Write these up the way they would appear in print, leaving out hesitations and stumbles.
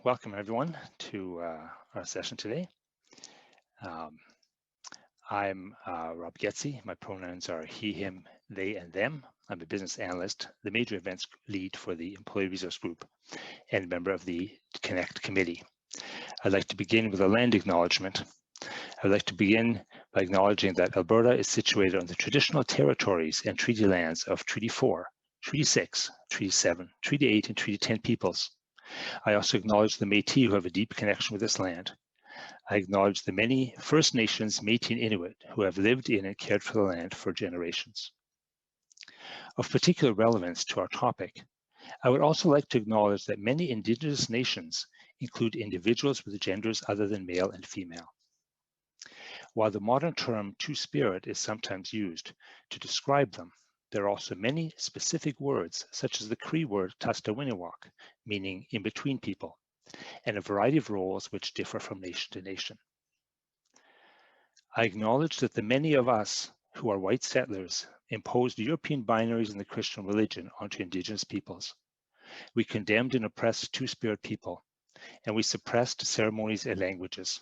Welcome everyone to our session today. Um, I'm Rob Goetze. My pronouns are he, him, they, and them. I'm a business analyst, the major events lead for the Employee Resource Group, and member of the Connect Committee. I'd like to begin with a land acknowledgement. I'd like to begin by acknowledging that Alberta is situated on the traditional territories and treaty lands of Treaty 4, Treaty 6, Treaty 7, Treaty 8, and Treaty 10 peoples. I also acknowledge the Métis who have a deep connection with this land. I acknowledge the many First Nations, Métis and Inuit who have lived in and cared for the land for generations. Of particular relevance to our topic, I would also like to acknowledge that many Indigenous nations include individuals with genders other than male and female. While the modern term Two-Spirit is sometimes used to describe them, there are also many specific words, such as the Cree word Tastawiniwak, meaning in between people, and a variety of roles which differ from nation to nation. I acknowledge that the many of us who are white settlers imposed European binaries in the Christian religion onto Indigenous peoples. We condemned and oppressed Two-Spirit people, and we suppressed ceremonies and languages.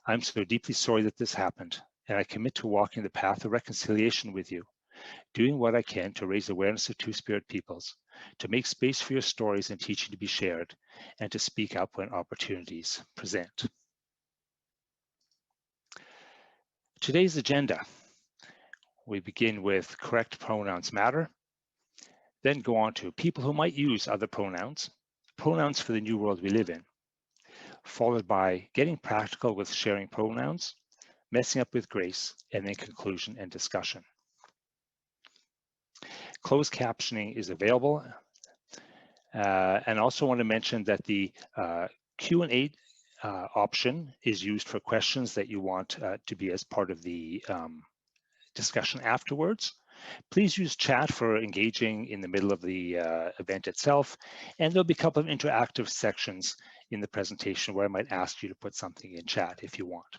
I'm so deeply sorry that this happened, and I commit to walking the path of reconciliation with you, doing what I can to raise awareness of Two-Spirit peoples, to make space for your stories and teaching to be shared, and to speak up when opportunities present. Today's agenda. We begin with correct pronouns matter, then go on to people who might use other pronouns, pronouns for the new world we live in, followed by getting practical with sharing pronouns, messing up with grace, and then conclusion and discussion. Closed captioning is available. And also want to mention that the Q&A option is used for questions that you want to be as part of the discussion afterwards. Please use chat for engaging in the middle of the event itself, and there'll be a couple of interactive sections in the presentation where I might ask you to put something in chat if you want.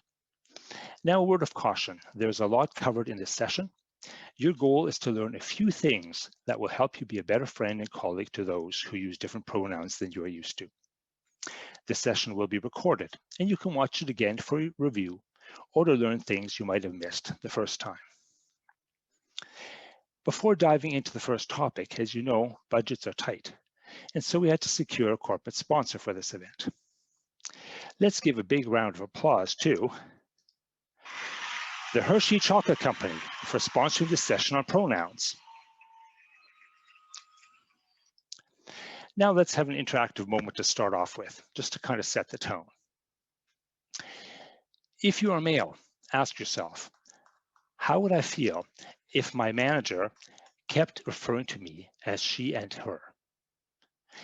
Now, a word of caution. There's a lot covered in this session. Your goal is to learn a few things that will help you be a better friend and colleague to those who use different pronouns than you are used to. This session will be recorded, and you can watch it again for review or to learn things you might have missed the first time. Before diving into the first topic, as you know, budgets are tight, and so we had to secure a corporate sponsor for this event. Let's give a big round of applause to the Hershey Chocolate Company for sponsoring this session on pronouns. Now let's have an interactive moment to start off with, just to kind of set the tone. If you are male, ask yourself, how would I feel if my manager kept referring to me as she and her?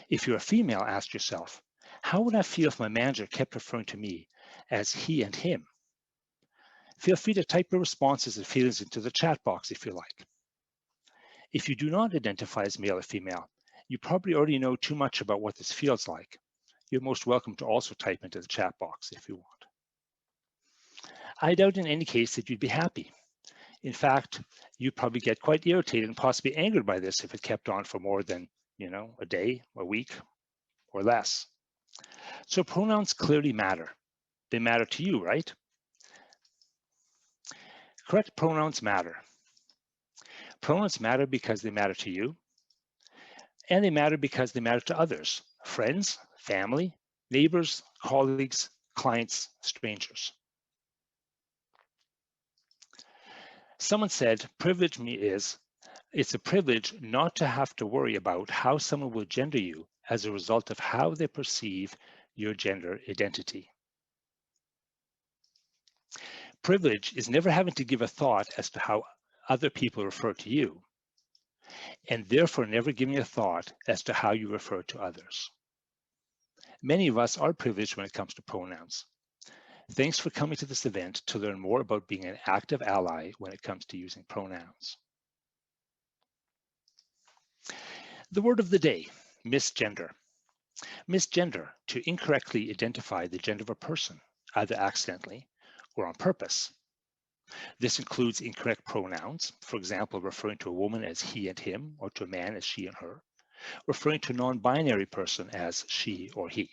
If you're a female, ask yourself, how would I feel if my manager kept referring to me as he and him? Feel free to type your responses and feelings into the chat box if you like. If you do not identify as male or female, you probably already know too much about what this feels like. You're most welcome to also type into the chat box if you want. I doubt in any case that you'd be happy. In fact, you'd probably get quite irritated and possibly angered by this if it kept on for more than, a day, a week, or less. So pronouns clearly matter. They matter to you, right? Correct pronouns matter. Pronouns matter because they matter to you, and they matter because they matter to others, friends, family, neighbors, colleagues, clients, strangers. Someone said, privilege me is, it's a privilege not to have to worry about how someone will gender you as a result of how they perceive your gender identity. Privilege is never having to give a thought as to how other people refer to you, and therefore never giving a thought as to how you refer to others. Many of us are privileged when it comes to pronouns. Thanks for coming to this event to learn more about being an active ally when it comes to using pronouns. The word of the day, misgender. Misgender, to incorrectly identify the gender of a person, either accidentally or on purpose. This includes incorrect pronouns, for example, referring to a woman as he and him, or to a man as she and her, referring to a non-binary person as she or he.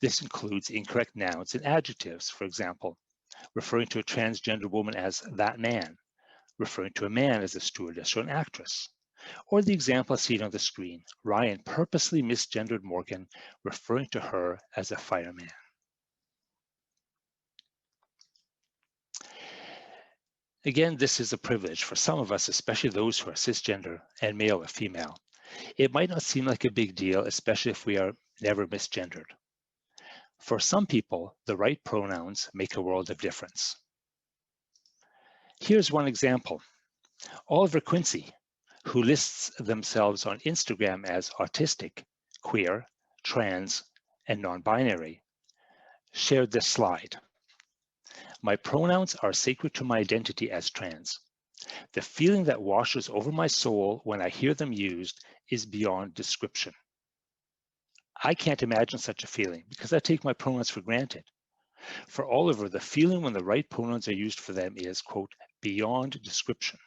This includes incorrect nouns and adjectives, for example, referring to a transgender woman as that man, referring to a man as a stewardess or an actress. Or the example seen on the screen, Ryan purposely misgendered Morgan, referring to her as a fireman. Again, this is a privilege for some of us, especially those who are cisgender and male or female. It might not seem like a big deal, especially if we are never misgendered. For some people, the right pronouns make a world of difference. Here's one example. Oliver Quincy, who lists themselves on Instagram as autistic, queer, trans, and non-binary, shared this slide. My pronouns are sacred to my identity as trans. The feeling that washes over my soul when I hear them used is beyond description. I can't imagine such a feeling because I take my pronouns for granted. For Oliver, the feeling when the right pronouns are used for them is, quote, beyond description.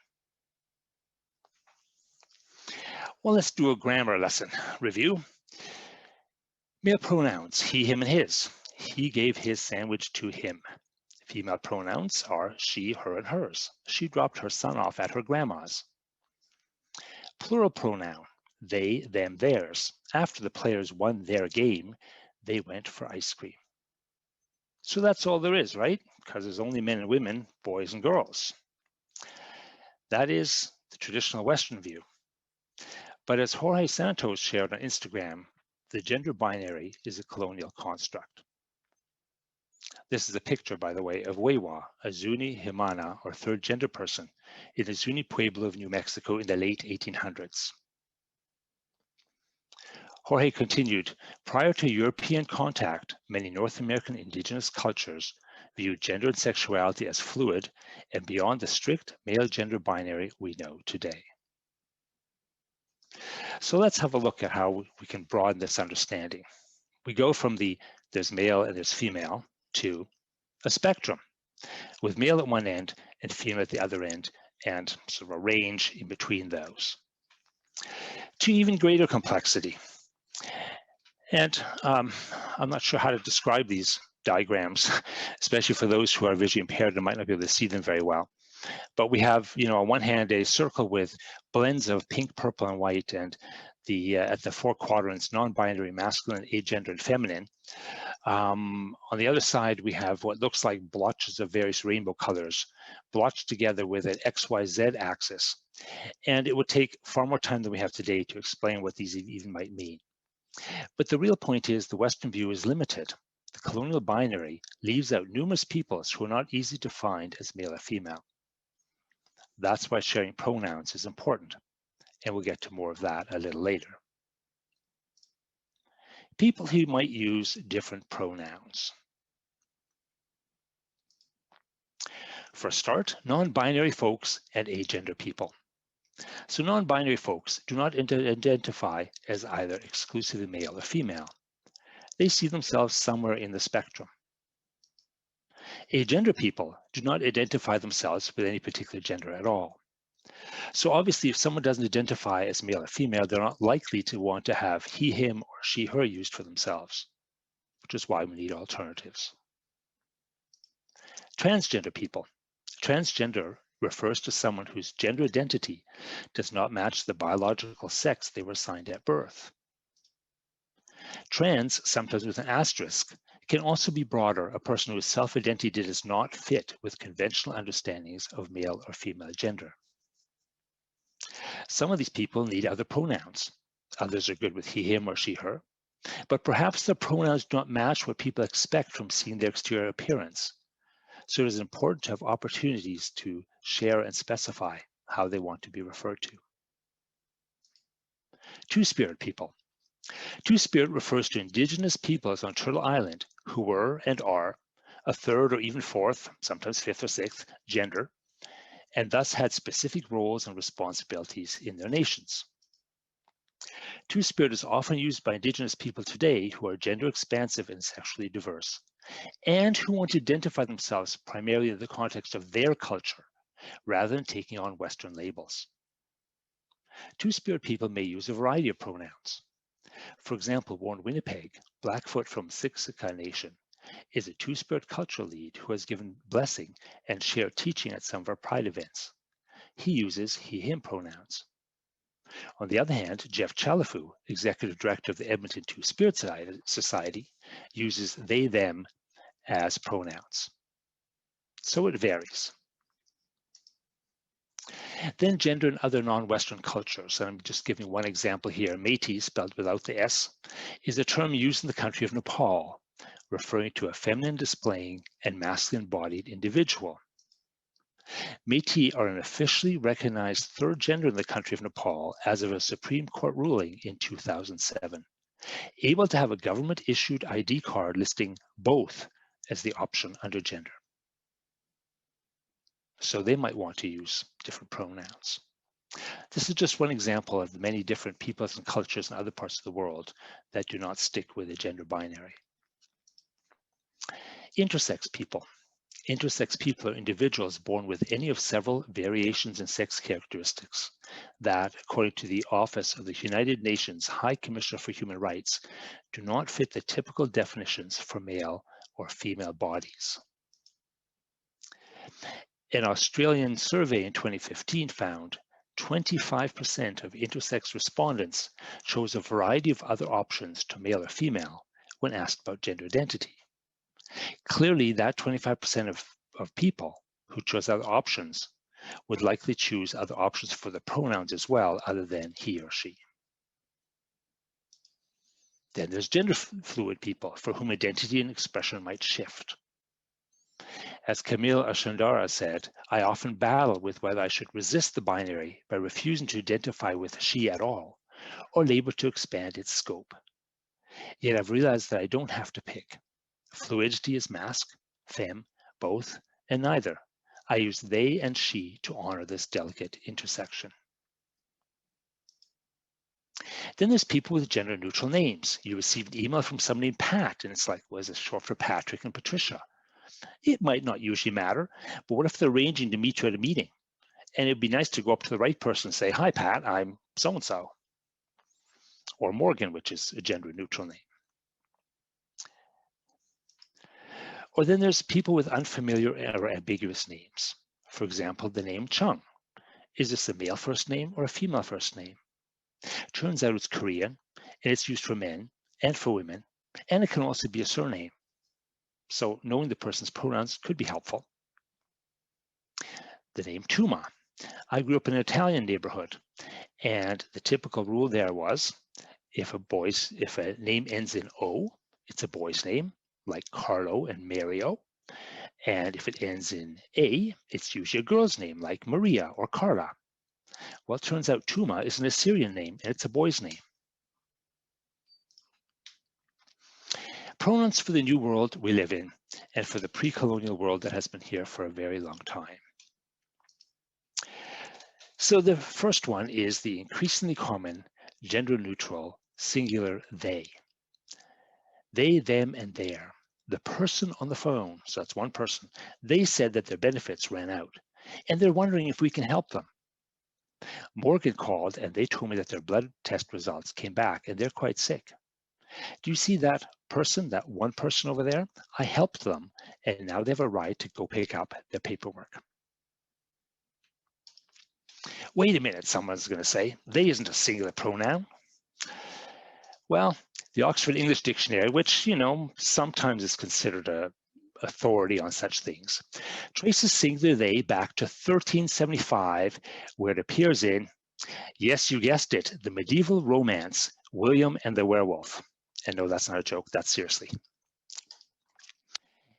Well, let's do a grammar lesson review. Male pronouns, he, him, and his. He gave his sandwich to him. Female pronouns are she, her, and hers. She dropped her son off at her grandma's. Plural pronoun, they, them, theirs. After the players won their game, they went for ice cream. So that's all there is, right? Because there's only men and women, boys and girls. That is the traditional Western view. But as Jorge Santos shared on Instagram, the gender binary is a colonial construct. This is a picture, by the way, of Wewa, a Zuni Himana or third gender person in the Zuni Pueblo of New Mexico in the late 1800s. Jorge continued, prior to European contact, many North American indigenous cultures viewed gender and sexuality as fluid and beyond the strict male gender binary we know today. So let's have a look at how we can broaden this understanding. We go from there's male and there's female to a spectrum with male at one end and female at the other end and sort of a range in between those to even greater complexity. And I'm not sure how to describe these diagrams, especially for those who are visually impaired and might not be able to see them very well. But we have, on one hand, a circle with blends of pink, purple, and white, and at the four quadrants, non-binary, masculine, agender, and feminine. On the other side, we have what looks like blotches of various rainbow colors, blotched together with an XYZ axis. And it would take far more time than we have today to explain what these even might mean. But the real point is the Western view is limited. The colonial binary leaves out numerous peoples who are not easy to find as male or female. That's why sharing pronouns is important, and we'll get to more of that a little later. People who might use different pronouns. For a start, non-binary folks and agender people. So non-binary folks do not identify as either exclusively male or female. They see themselves somewhere in the spectrum. Agender people do not identify themselves with any particular gender at all. So obviously, if someone doesn't identify as male or female, they're not likely to want to have he, him, or she, her used for themselves, which is why we need alternatives. Transgender people. Transgender refers to someone whose gender identity does not match the biological sex they were assigned at birth. Trans, sometimes with an asterisk, can also be broader, a person whose self-identity does not fit with conventional understandings of male or female gender. Some of these people need other pronouns. Others are good with he, him, or she, her. But perhaps their pronouns do not match what people expect from seeing their exterior appearance. So it is important to have opportunities to share and specify how they want to be referred to. Two-spirit people. Two-spirit refers to indigenous peoples on Turtle Island who were and are a third or even fourth, sometimes fifth or sixth, gender, and thus had specific roles and responsibilities in their nations. Two-spirit is often used by indigenous people today who are gender expansive and sexually diverse, and who want to identify themselves primarily in the context of their culture, rather than taking on Western labels. Two-spirit people may use a variety of pronouns. For example, Warren Winnipeg, Blackfoot from Siksika Nation, is a Two-Spirit cultural lead who has given blessing and shared teaching at some of our Pride events. He uses he/him pronouns. On the other hand, Jeff Chalafu, executive director of the Edmonton Two-Spirit Society, uses they/them as pronouns. So it varies. Then gender in other non-Western cultures, and I'm just giving one example here. Métis, spelled without the S, is a term used in the country of Nepal, referring to a feminine displaying and masculine-bodied individual. Métis are an officially recognized third gender in the country of Nepal as of a Supreme Court ruling in 2007, able to have a government-issued ID card listing both as the option under gender. So they might want to use different pronouns. This is just one example of the many different peoples and cultures in other parts of the world that do not stick with a gender binary. Intersex people. Intersex people are individuals born with any of several variations in sex characteristics that, according to the Office of the United Nations High Commissioner for Human Rights, do not fit the typical definitions for male or female bodies. An Australian survey in 2015 found 25% of intersex respondents chose a variety of other options to male or female when asked about gender identity. Clearly, that 25% of people who chose other options would likely choose other options for the pronouns as well, other than he or she. Then there's gender fluid people for whom identity and expression might shift. As Camille Ashandara said, I often battle with whether I should resist the binary by refusing to identify with she at all, or labor to expand its scope. Yet I've realized that I don't have to pick. Fluidity is masc, femme, both, and neither. I use they and she to honor this delicate intersection. Then there's people with gender-neutral names. You receive an email from someone named Pat, and it's like, well, is it short for Patrick and Patricia? It might not usually matter, but what if they're arranging to meet you at a meeting? And it'd be nice to go up to the right person and say, hi, Pat, I'm so-and-so. Or Morgan, which is a gender-neutral name. Or then there's people with unfamiliar or ambiguous names. For example, the name Chung. Is this a male first name or a female first name? Turns out it's Korean, and it's used for men and for women, and it can also be a surname. So knowing the person's pronouns could be helpful. The name Tuma. I grew up in an Italian neighborhood, and the typical rule there was if a name ends in O, it's a boy's name, like Carlo and Mario. And if it ends in A, it's usually a girl's name, like Maria or Carla. Well, it turns out Tuma is an Assyrian name, and it's a boy's name. Pronouns for the new world we live in, and for the pre-colonial world that has been here for a very long time. So the first one is the increasingly common gender-neutral singular they. They, them, and their. The person on the phone, so that's one person, they said that their benefits ran out, and they're wondering if we can help them. Morgan called, and they told me that their blood test results came back, and they're quite sick. Do you see that person, that one person over there? I helped them, and now they have a ride to go pick up their paperwork. Wait a minute, someone's going to say. They isn't a singular pronoun. Well, the Oxford English Dictionary, which, sometimes is considered a authority on such things, traces singular they back to 1375, where it appears in, yes, you guessed it, the medieval romance, William and the Werewolf. And no, that's not a joke, that's seriously.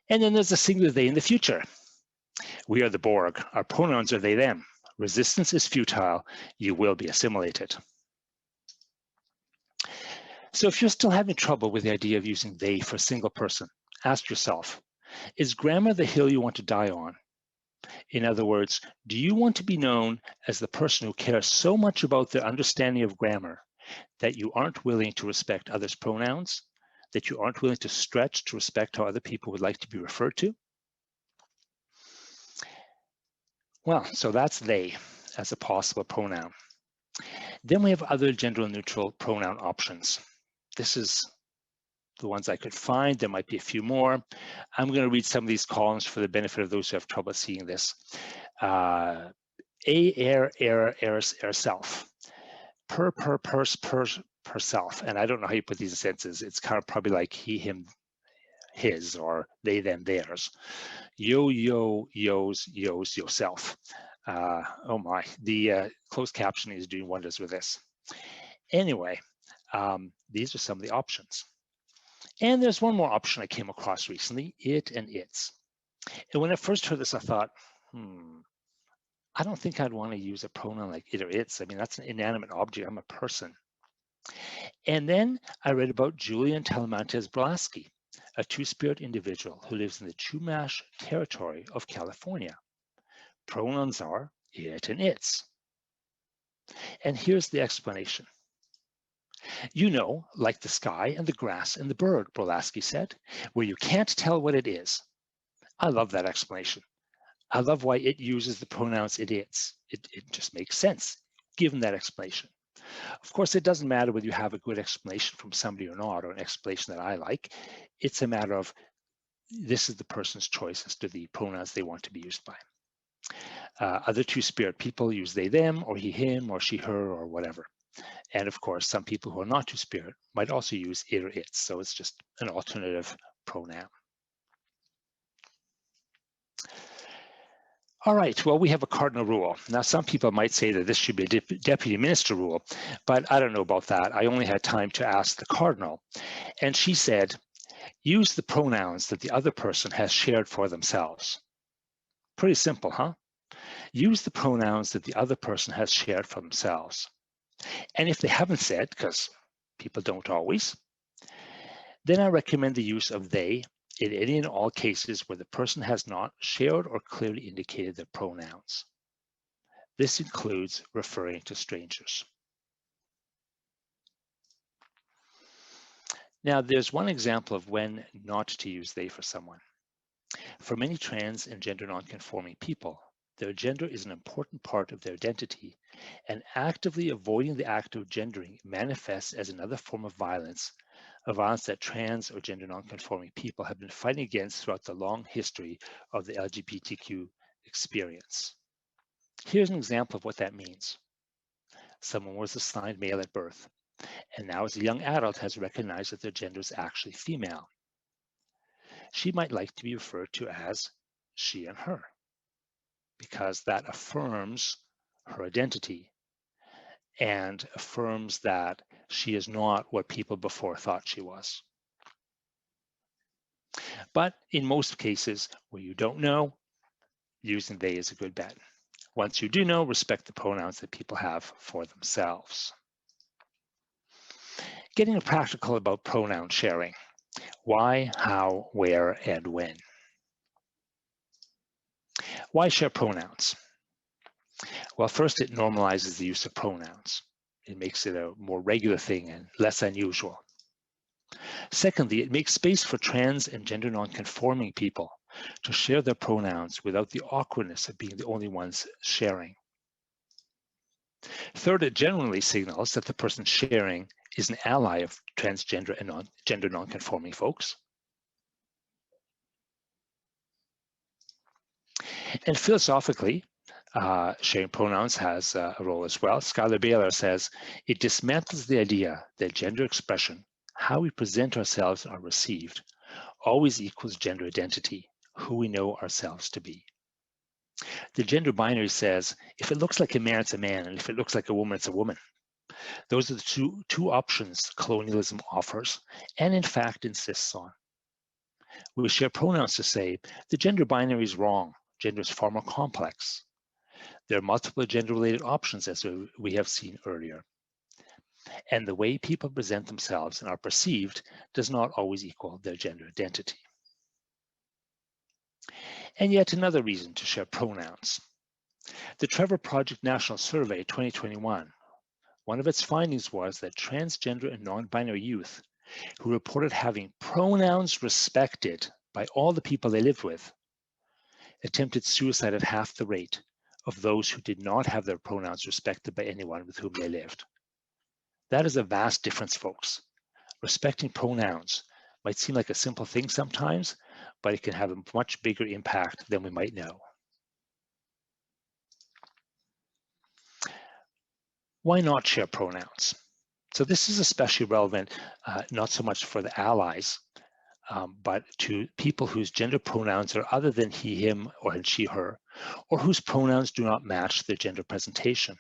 And then there's a singular they in the future. We are the Borg, our pronouns are they, them. Resistance is futile, you will be assimilated. So if you're still having trouble with the idea of using they for a single person, ask yourself, is grammar the hill you want to die on? In other words, do you want to be known as the person who cares so much about their understanding of grammar that you aren't willing to respect others' pronouns, that you aren't willing to stretch to respect how other people would like to be referred to? Well, so that's they as a possible pronoun. Then we have other gender-neutral pronoun options. This is the ones I could find. There might be a few more. I'm going to read some of these columns for the benefit of those who have trouble seeing this. Air, self. Per, self. And I don't know how you put these in sentences. It's kind of probably like he, him, his, or they, them, theirs. Yo, yo's, yourself. Oh my, the closed captioning is doing wonders with this. Anyway, these are some of the options. And there's one more option I came across recently, it and its. And when I first heard this, I thought, I don't think I'd want to use a pronoun like it or its. I mean, that's an inanimate object. I'm a person. And then I read about Julian Talamantes Brolaski, a two-spirit individual who lives in the Chumash territory of California. Pronouns are it and its. And here's the explanation. You know, like the sky and the grass and the bird, Brolaski said, where you can't tell what it is. I love that explanation. I love why it uses the pronouns it, its. It just makes sense, given that explanation. Of course, it doesn't matter whether you have a good explanation from somebody or not, or an explanation that I like. It's a matter of this is the person's choice as to the pronouns they want to be used by. Other two-spirit people use they, them, or he, him, or she, her, or whatever. And of course, some people who are not two-spirit might also use it or its. So it's just an alternative pronoun. All right, well, we have a cardinal rule. Now, some people might say that this should be a deputy minister rule, but I don't know about that. I only had time to ask the cardinal. And she said, use the pronouns that the other person has shared for themselves. Pretty simple, huh? Use the pronouns that the other person has shared for themselves. And if they haven't said, because people don't always, then I recommend the use of they in any and all cases where the person has not shared or clearly indicated their pronouns. This includes referring to strangers. Now, there's one example of when not to use they for someone. For many trans and gender nonconforming people, their gender is an important part of their identity, and actively avoiding the act of gendering manifests as another form of violence, a violence that trans or gender nonconforming people have been fighting against throughout the long history of the LGBTQ experience. Here's an example of what that means. Someone was assigned male at birth, and now as a young adult has recognized that their gender is actually female. She might like to be referred to as she and her, because that affirms her identity and affirms that she is not what people before thought she was. But in most cases where you don't know, using they is a good bet. Once you do know, respect the pronouns that people have for themselves. Getting practical about pronoun sharing. Why, how, where, and when. Why share pronouns? Well, first, it normalizes the use of pronouns. It makes it a more regular thing and less unusual. Secondly, it makes space for trans and gender nonconforming people to share their pronouns without the awkwardness of being the only ones sharing. Third, it generally signals that the person sharing is an ally of transgender and gender nonconforming folks. And philosophically, sharing pronouns has a role as well. Skylar Baylor says, it dismantles the idea that gender expression, how we present ourselves and are received, always equals gender identity, who we know ourselves to be. The gender binary says, if it looks like a man, it's a man, and if it looks like a woman, it's a woman. Those are the two options colonialism offers, and in fact insists on. We share pronouns to say, the gender binary is wrong. Gender is far more complex. There are multiple gender-related options, as we have seen earlier. And the way people present themselves and are perceived does not always equal their gender identity. And yet another reason to share pronouns. The Trevor Project National Survey 2021, one of its findings was that transgender and non-binary youth who reported having pronouns respected by all the people they lived with attempted suicide at half the rate of those who did not have their pronouns respected by anyone with whom they lived. That is a vast difference, folks. Respecting pronouns might seem like a simple thing sometimes, but it can have a much bigger impact than we might know. Why not share pronouns? So this is especially relevant, not so much for the allies, but to people whose gender pronouns are other than he, him, or she, her, or whose pronouns do not match their gender presentation.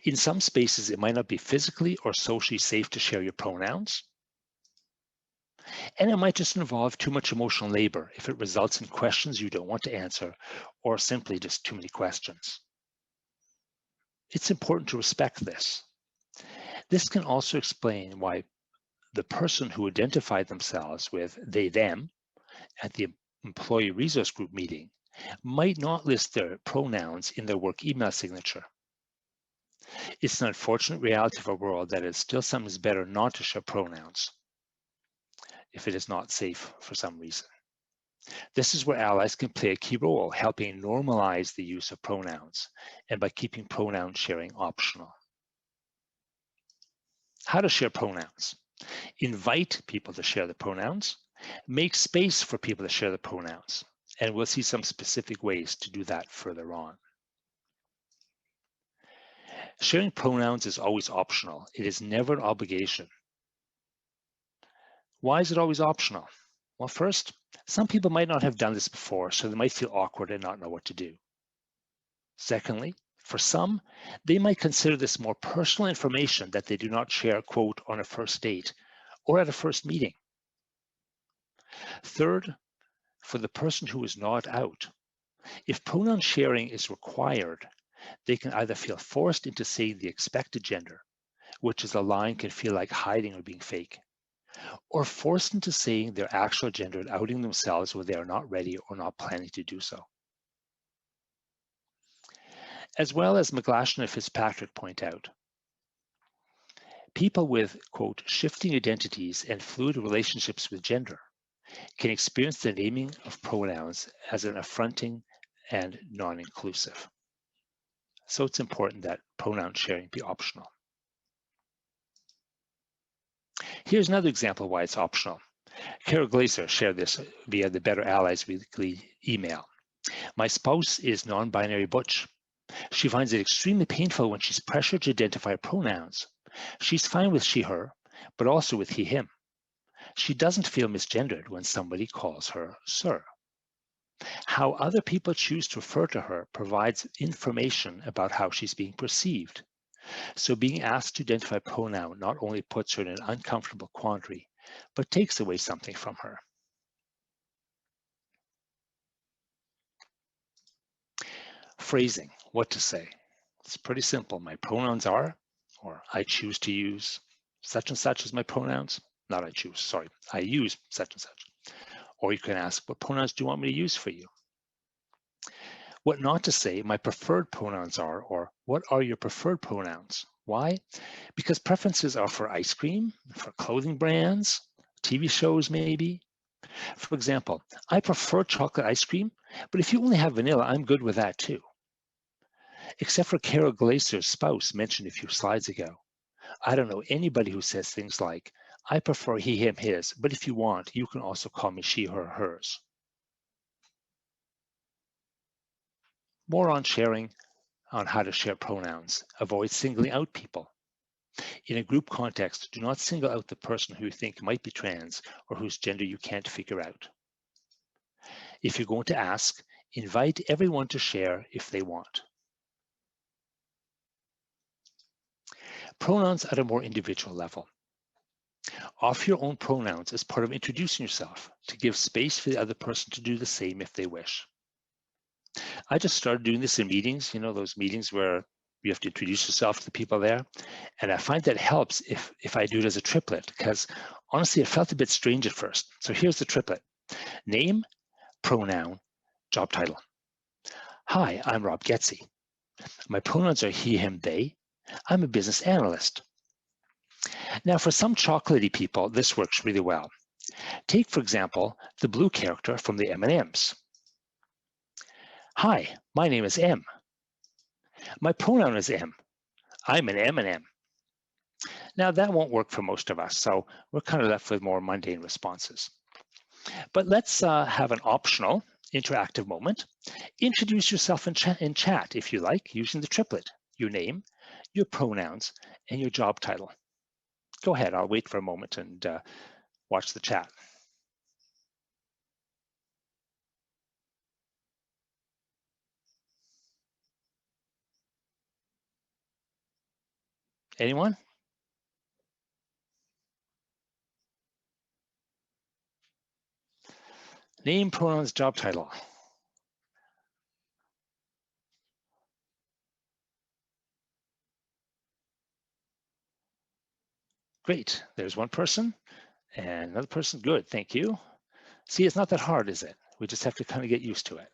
In some spaces, it might not be physically or socially safe to share your pronouns. And it might just involve too much emotional labor if it results in questions you don't want to answer, or simply just too many questions. It's important to respect this. This can also explain why the person who identified themselves with they, them at the employee resource group meeting might not list their pronouns in their work email signature. It's an unfortunate reality of our world that it's still sometimes better not to share pronouns if it is not safe for some reason. This is where allies can play a key role, helping normalize the use of pronouns and by keeping pronoun sharing optional. How to share pronouns. Invite people to share the pronouns. Make space for people to share the pronouns. And we'll see some specific ways to do that further on. Sharing pronouns is always optional. It is never an obligation. Why is it always optional? Well, first, some people might not have done this before, so they might feel awkward and not know what to do. Secondly, for some, they might consider this more personal information that they do not share, quote, on a first date or at a first meeting. Third, for the person who is not out, if pronoun sharing is required, they can either feel forced into saying the expected gender, which is a line can feel like hiding or being fake, or forced into saying their actual gender and outing themselves when they are not ready or not planning to do so. As well as McGlashan and Fitzpatrick point out, people with, quote, shifting identities and fluid relationships with gender can experience the naming of pronouns as an affronting and non-inclusive. So it's important that pronoun sharing be optional. Here's another example why it's optional. Carol Glaser shared this via the Better Allies Weekly email. My spouse is non-binary butch. She finds it extremely painful when she's pressured to identify pronouns. She's fine with she, her, but also with he, him. She doesn't feel misgendered when somebody calls her sir. How other people choose to refer to her provides information about how she's being perceived. So being asked to identify a pronoun not only puts her in an uncomfortable quandary, but takes away something from her. Phrasing, what to say. It's pretty simple. My pronouns are, or I choose to use such and such as my pronouns. Not I choose, sorry. I use such and such. Or you can ask, what pronouns do you want me to use for you? What not to say, my preferred pronouns are, or what are your preferred pronouns? Why? Because preferences are for ice cream, for clothing brands, TV shows maybe. For example, I prefer chocolate ice cream, but if you only have vanilla, I'm good with that too. Except for Carol Glaser's spouse mentioned a few slides ago. I don't know anybody who says things like, I prefer he, him, his, but if you want, you can also call me she, her, hers. More on sharing, on how to share pronouns. Avoid singling out people. In a group context, do not single out the person who you think might be trans or whose gender you can't figure out. If you're going to ask, invite everyone to share if they want. Pronouns at a more individual level. Offer your own pronouns as part of introducing yourself to give space for the other person to do the same if they wish. I just started doing this in meetings, those meetings where you have to introduce yourself to the people there. And I find that helps if I do it as a triplet, because honestly, it felt a bit strange at first. So here's the triplet. Name, pronoun, job title. Hi, I'm Rob Goetze. My pronouns are he, him, they. I'm a business analyst. Now, for some chocolatey people, this works really well. Take, for example, the blue character from the M&Ms. Hi, my name is M. My pronoun is M. I'm an M&M. Now that won't work for most of us, so we're kind of left with more mundane responses. But let's have an optional interactive moment. Introduce yourself in chat if you like, using the triplet, your name, your pronouns, and your job title. Go ahead, I'll wait for a moment and watch the chat. Anyone? Name, pronouns, job title. Great, there's one person and another person. Good, thank you. See, it's not that hard, is it? We just have to kind of get used to it.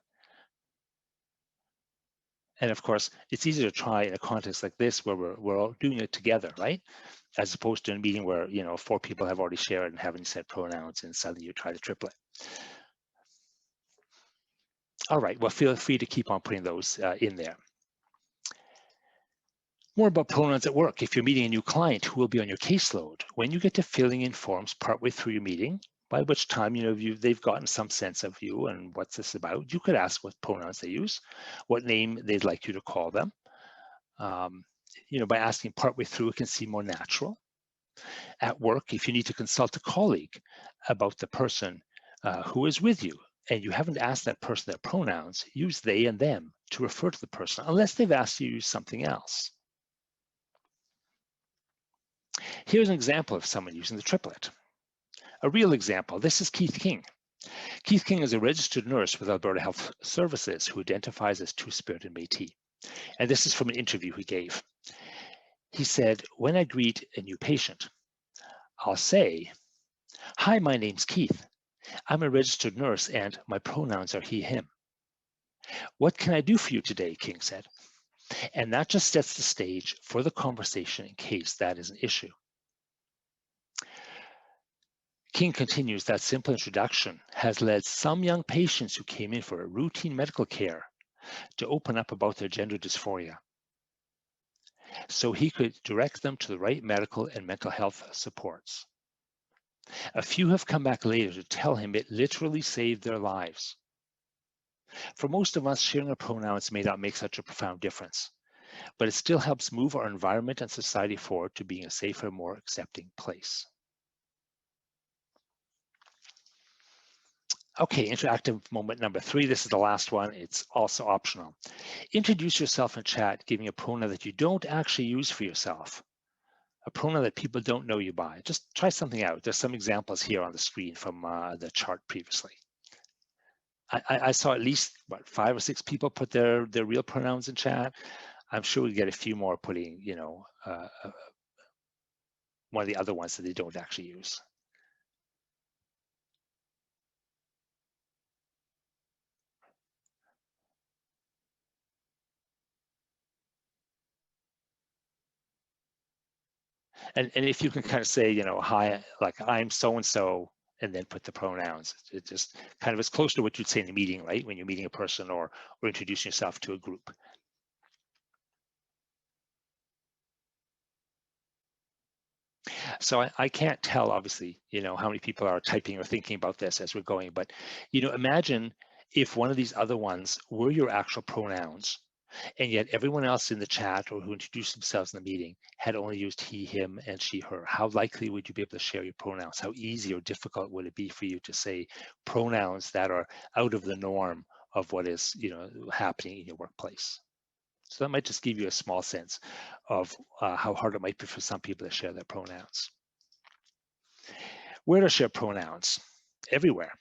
And of course, it's easier to try in a context like this where we're all doing it together, right? As opposed to a meeting where, 4 people have already shared and haven't said pronouns and suddenly you try to triplet. All right, well, feel free to keep on putting those in there. More about pronouns at work. If you're meeting a new client who will be on your caseload, when you get to filling in forms partway through your meeting, by which time they've gotten some sense of you and what's this about, you could ask what pronouns they use, what name they'd like you to call them. By asking partway through, it can seem more natural. At work, if you need to consult a colleague about the person who is with you, and you haven't asked that person their pronouns, use they and them to refer to the person, unless they've asked you to use something else. Here's an example of someone using the triplet. A real example, this is Keith King. Keith King is a registered nurse with Alberta Health Services who identifies as Two-Spirit and Métis. And this is from an interview he gave. He said, when I greet a new patient, I'll say, hi, my name's Keith. I'm a registered nurse and my pronouns are he, him. What can I do for you today, King said. And that just sets the stage for the conversation in case that is an issue. King continues that simple introduction has led some young patients who came in for a routine medical care to open up about their gender dysphoria, so he could direct them to the right medical and mental health supports. A few have come back later to tell him it literally saved their lives. For most of us, sharing our pronouns may not make such a profound difference, but it still helps move our environment and society forward to being a safer, more accepting place. Okay, interactive moment number 3. This is the last one. It's also optional. Introduce yourself in chat, giving a pronoun that you don't actually use for yourself, a pronoun that people don't know you by. Just try something out. There's some examples here on the screen from the chart previously. I saw at least 5 or 6 people put their real pronouns in chat. I'm sure we get a few more putting, one of the other ones that they don't actually use. And if you can kind of say, hi, like I'm so-and-so, and then put the pronouns, it just kind of is close to what you'd say in a meeting, right? When you're meeting a person or introducing yourself to a group. So I can't tell, obviously, how many people are typing or thinking about this as we're going, but, imagine if one of these other ones were your actual pronouns, and yet everyone else in the chat or who introduced themselves in the meeting had only used he, him, and she, her. How likely would you be able to share your pronouns? How easy or difficult would it be for you to say pronouns that are out of the norm of what is, happening in your workplace? So that might just give you a small sense of how hard it might be for some people to share their pronouns. Where to share pronouns? Everywhere.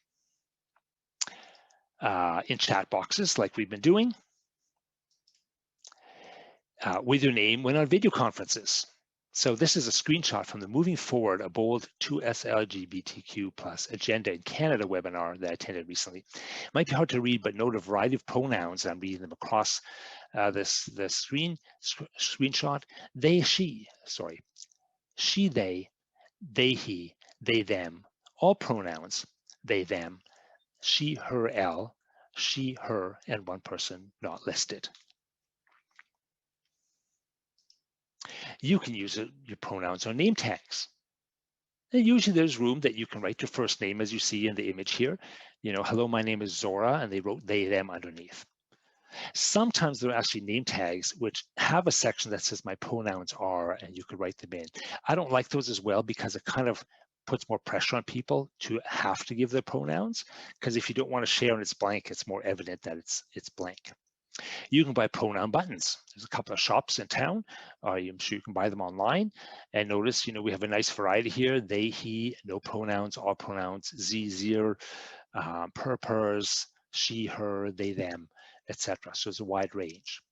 In chat boxes like we've been doing. With your name when on video conferences. So this is a screenshot from the Moving Forward, a Bold 2S LGBTQ+ Agenda in Canada webinar that I attended recently. It might be hard to read, but note a variety of pronouns. I'm reading them across this screenshot. They, she, they, he, they, them, all pronouns, they, them, she, her, L, she, her, and one person not listed. You can use your pronouns on name tags. And usually there's room that you can write your first name as you see in the image here. Hello, my name is Zora, and they wrote they, them underneath. Sometimes there are actually name tags which have a section that says my pronouns are, and you could write them in. I don't like those as well because it kind of puts more pressure on people to have to give their pronouns, because if you don't want to share and it's blank, it's more evident that it's blank. You can buy pronoun buttons. There's a couple of shops in town. I'm sure you can buy them online. And notice, we have a nice variety here. They, he, no pronouns, all pronouns, ze, zir, per, pers, she, her, they, them, etc. So it's a wide range.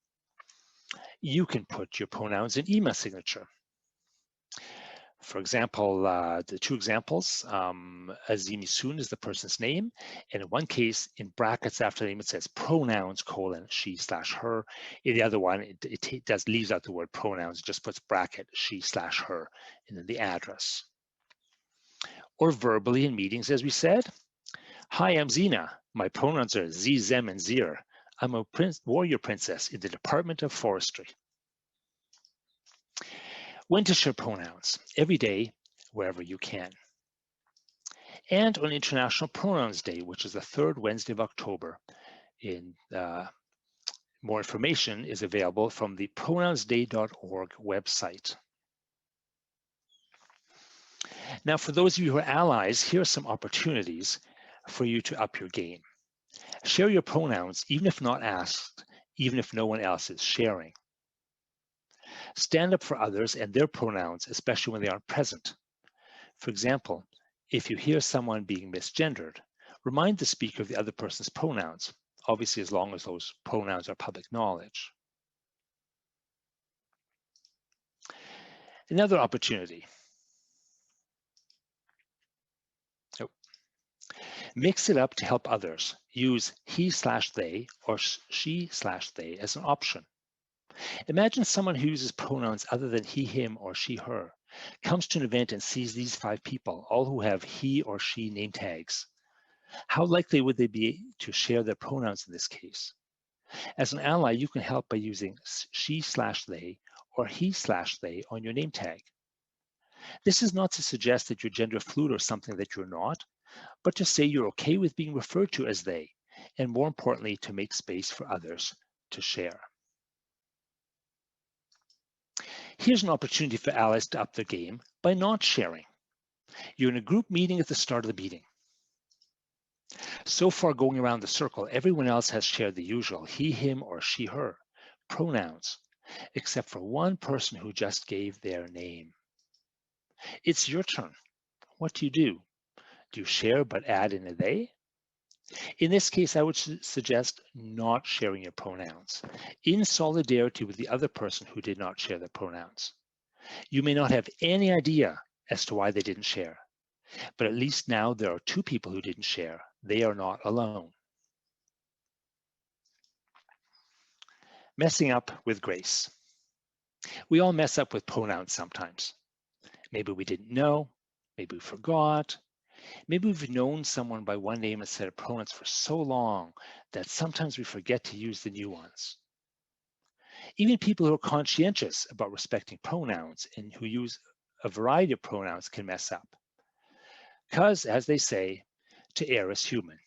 You can put your pronouns in email signature. For example, the two examples, Azimi Soon is the person's name. And in one case, in brackets after the name, it says pronouns, she/her. In the other one, it leaves out the word pronouns, it just puts bracket she/her, and then the address. Or verbally in meetings, as we said. Hi, I'm Zina. My pronouns are ze, zem, and zir. I'm a warrior princess in the Department of Forestry. When to share pronouns? Every day, wherever you can. And on International Pronouns Day, which is the third Wednesday of October. More information is available from the pronounsday.org website. Now, for those of you who are allies, here are some opportunities for you to up your game. Share your pronouns, even if not asked, even if no one else is sharing. Stand up for others and their pronouns, especially when they aren't present. For example, if you hear someone being misgendered, remind the speaker of the other person's pronouns, obviously as long as those pronouns are public knowledge. Another opportunity. Mix it up to help others. Use he/they or she/they as an option. Imagine someone who uses pronouns other than he, him, or she, her, comes to an event and sees these 5 people, all who have he or she name tags. How likely would they be to share their pronouns in this case? As an ally, you can help by using she/they or he/they on your name tag. This is not to suggest that you're gender fluid or something that you're not, but to say you're okay with being referred to as they, and more importantly, to make space for others to share. Here's an opportunity for allies to up their game by not sharing. You're in a group meeting at the start of the meeting. So far, going around the circle, everyone else has shared the usual he, him, or she, her pronouns, except for one person who just gave their name. It's your turn. What do? Do you share but add in a they? In this case, I would suggest not sharing your pronouns in solidarity with the other person who did not share their pronouns. You may not have any idea as to why they didn't share, but at least now there are 2 people who didn't share. They are not alone. Messing up with grace. We all mess up with pronouns sometimes. Maybe we didn't know, maybe we forgot, maybe we've known someone by one name instead of pronouns for so long that sometimes we forget to use the new ones. Even people who are conscientious about respecting pronouns and who use a variety of pronouns can mess up. Because, as they say, to err is human.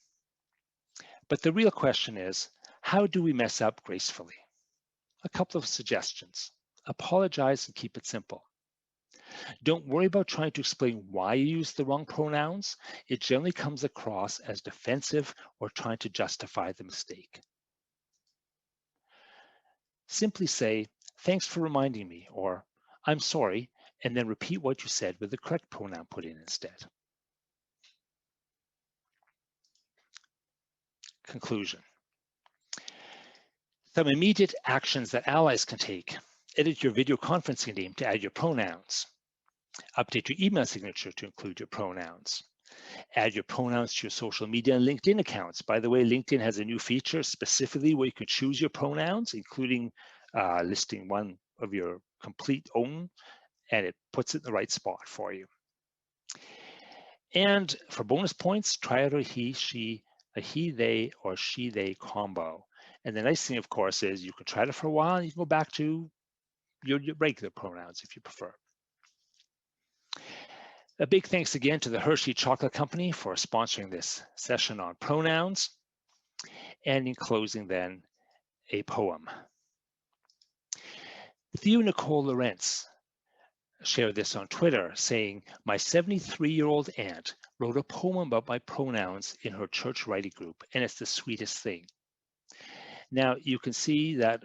But the real question is, how do we mess up gracefully? A couple of suggestions. Apologize and keep it simple. Don't worry about trying to explain why you use the wrong pronouns. It generally comes across as defensive or trying to justify the mistake. Simply say, thanks for reminding me, or I'm sorry, and then repeat what you said with the correct pronoun put in instead. Conclusion. Some immediate actions that allies can take. Edit your video conferencing name to add your pronouns. Update your email signature to include your pronouns. Add your pronouns to your social media and LinkedIn accounts. By the way, LinkedIn has a new feature specifically where you can choose your pronouns, including listing one of your complete own, and it puts it in the right spot for you. And for bonus points, try out a he, she, a he, they, or she, they combo. And the nice thing, of course, is you can try it for a while and you can go back to your regular pronouns if you prefer. A big thanks again to the Hershey Chocolate Company for sponsoring this session on pronouns. And in closing then, a poem. Theo Nicole Lawrence shared this on Twitter saying, my 73-year-old aunt wrote a poem about my pronouns in her church writing group, and it's the sweetest thing. Now, you can see that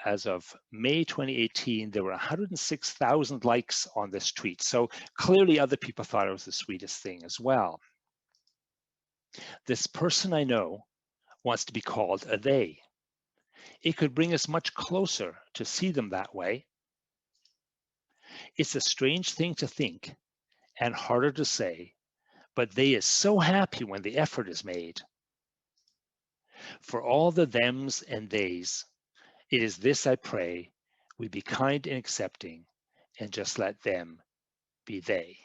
as of May 2018, there were 106,000 likes on this tweet. So clearly other people thought it was the sweetest thing as well. This person I know wants to be called a they. It could bring us much closer to see them that way. It's a strange thing to think and harder to say, but they is so happy when the effort is made. For all the thems and theys, it is this I pray, we be kind and accepting and just let them be they.